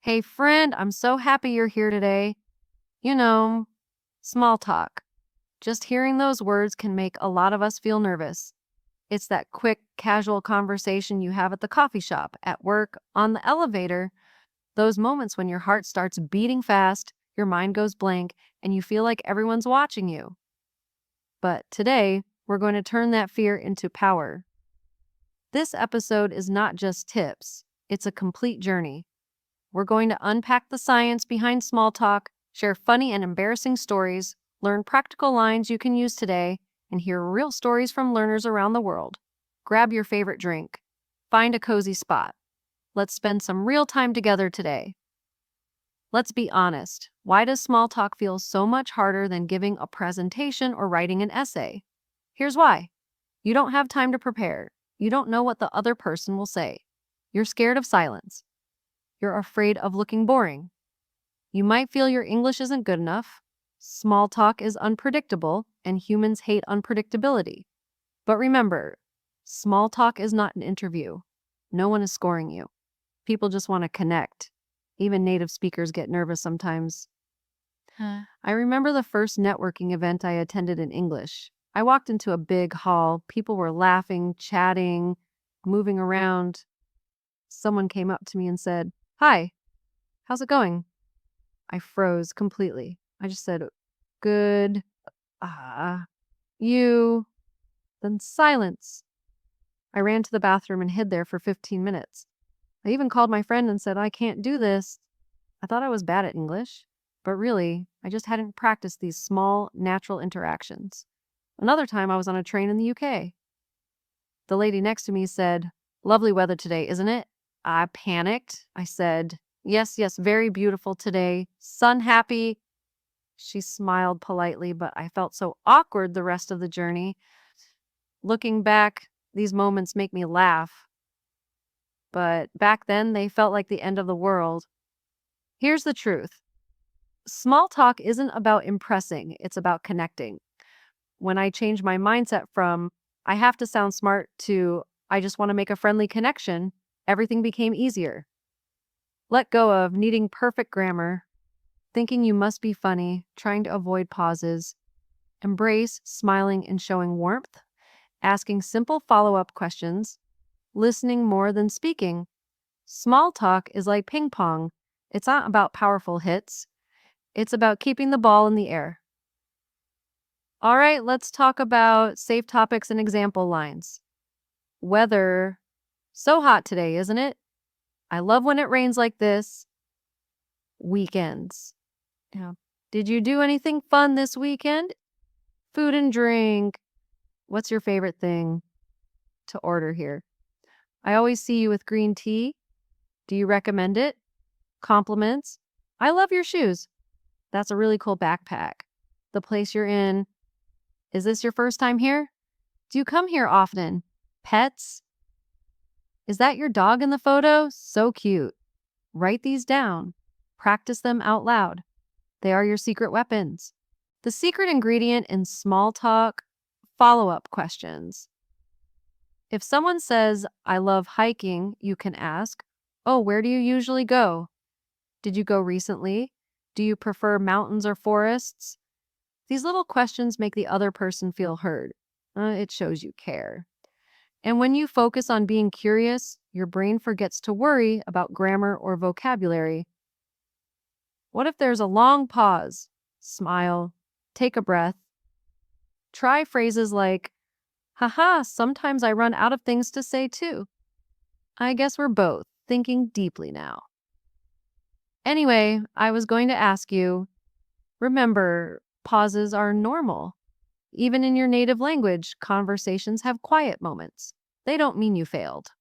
Hey, friend, I'm so happy you're here today. You know, small talk. Just hearing those words can make a lot of us feel nervous. It's that quick, casual conversation you have at the coffee shop, at work, on the elevator, those moments when your heart starts beating fast, your mind goes blank, and you feel like everyone's watching you. But today, we're going to turn that fear into power. This episode is not just tips, it's a complete journey. We're going to unpack the science behind small talk, share funny and embarrassing stories, learn practical lines you can use today, and hear real stories from learners around the world. Grab your favorite drink. Find a cozy spot. Let's spend some real time together today. Let's be honest. Why does small talk feel so much harder than giving a presentation or writing an essay? Here's why. You don't have time to prepare. You don't know what the other person will say. You're scared of silence. You're afraid of looking boring. You might feel your English isn't good enough. Small talk is unpredictable, and humans hate unpredictability. But remember, small talk is not an interview. No one is scoring you. People just want to connect. Even native speakers get nervous sometimes. I remember the first networking event I attended in English. I walked into a big hall. People were laughing, chatting, moving around. Someone came up to me and said, "Hi, how's it going?" I froze completely. I just said, "Good. You." Then silence. I ran to the bathroom and hid there for 15 minutes. I even called my friend and said, "I can't do this." I thought I was bad at English, but really, I just hadn't practiced these small, natural interactions. Another time, I was on a train in the UK. The lady next to me said, "Lovely weather today, isn't it?" I panicked. I said, "Yes, yes, very beautiful today. Sun happy." She smiled politely, but I felt so awkward the rest of the journey. Looking back, these moments make me laugh. But back then, they felt like the end of the world. Here's the truth. Small talk isn't about impressing, it's about connecting. When I changed my mindset from, "I have to sound smart," to, "I just want to make a friendly connection," everything became easier. Let go of needing perfect grammar, thinking you must be funny, trying to avoid pauses. Embrace smiling and showing warmth, asking simple follow-up questions, listening more than speaking. Small talk is like ping pong. It's not about powerful hits. It's about keeping the ball in the air. All right, let's talk about safe topics and example lines. Weather. So hot today, isn't it? I love when it rains like this. Weekends. Yeah. Did you do anything fun this weekend? Food and drink. What's your favorite thing to order here? I always see you with green tea. Do you recommend it? Compliments. I love your shoes. That's a really cool backpack. The place you're in. Is this your first time here? Do you come here often? Pets? Is that your dog in the photo? So cute. Write these down. Practice them out loud. They are your secret weapons. The secret ingredient in small talk, follow-up questions. If someone says, "I love hiking," you can ask, "Oh, where do you usually go? Did you go recently? Do you prefer mountains or forests?" These little questions make the other person feel heard. It shows you care. And when you focus on being curious, your brain forgets to worry about grammar or vocabulary. What if there's a long pause? Smile. Take a breath. Try phrases like, "Haha, sometimes I run out of things to say too." I guess we're both thinking deeply now. Anyway, I was going to ask you, remember, pauses are normal. Even in your native language, conversations have quiet moments. They don't mean you failed.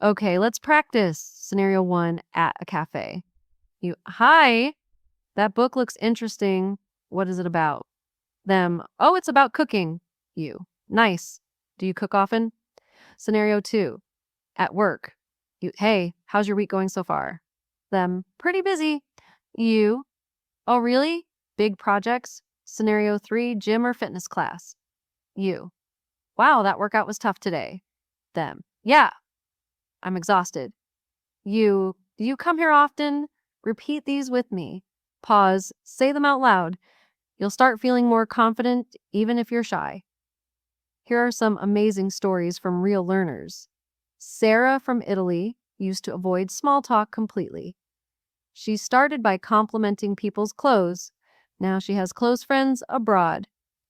Okay, let's practice. Scenario 1 at a cafe. You, "Hi, that book looks interesting. What is it about?" Them, "Oh, it's about cooking." You, "Nice. Do you cook often?" Scenario 2 at work. You, "Hey, how's your week going so far?" Them, "Pretty busy." You, "Oh, really? Big projects?" Scenario 3 gym or fitness class. You, "Wow, that workout was tough today." Them, "Yeah, I'm exhausted." You, Do you come here often? Repeat these with me. Pause, say them out loud. You'll start feeling more confident even if you're shy. Here are some amazing stories from real learners. Sarah from Italy used to avoid small talk completely. She started by complimenting people's clothes. Now she has close friends abroad.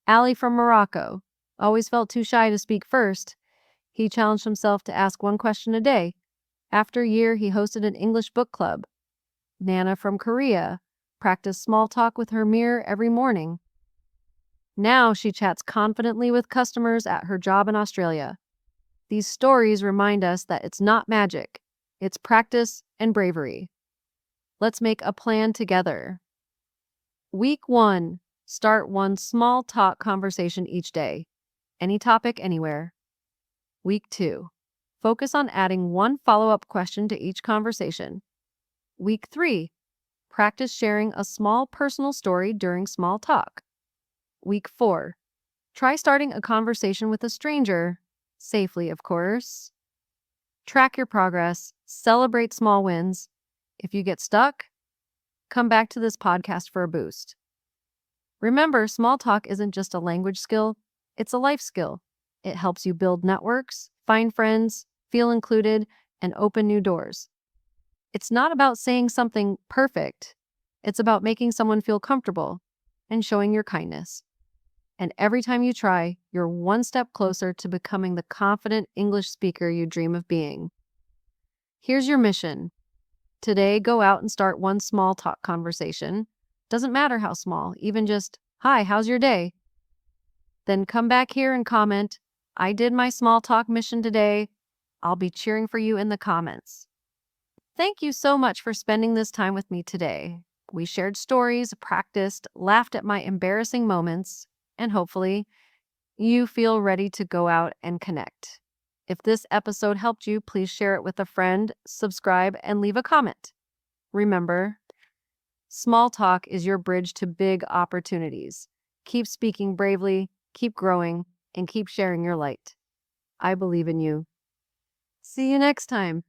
Ali from Morocco always felt too shy to speak first. He challenged himself to ask one question a day. After a year, he hosted an English book club. Nana from Korea practiced small talk with her mirror every morning. Now she chats confidently with customers at her job in Australia. These stories remind us that it's not magic, it's practice and bravery. Let's make a plan together. Week 1. Start one small talk conversation each day. Any topic, anywhere. Week 2. Focus on adding one follow-up question to each conversation. Week 3. Practice sharing a small personal story during small talk. Week 4. Try starting a conversation with a stranger, safely, of course. Track your progress, celebrate small wins. If you get stuck, come back to this podcast for a boost. Remember, small talk isn't just a language skill, it's a life skill. It helps you build networks, find friends, feel included, and open new doors. It's not about saying something perfect. It's about making someone feel comfortable and showing your kindness. And every time you try, you're one step closer to becoming the confident English speaker you dream of being. Here's your mission. Today, go out and start one small talk conversation. Doesn't matter how small, even just, "Hi, how's your day?" Then come back here and comment, "I did my small talk mission today." I'll be cheering for you in the comments. Thank you so much for spending this time with me today. We shared stories, practiced, laughed at my embarrassing moments, and hopefully, you feel ready to go out and connect. If this episode helped you, please share it with a friend, subscribe, and leave a comment. Remember, small talk is your bridge to big opportunities. Keep speaking bravely, keep growing, and keep sharing your light. I believe in you. See you next time.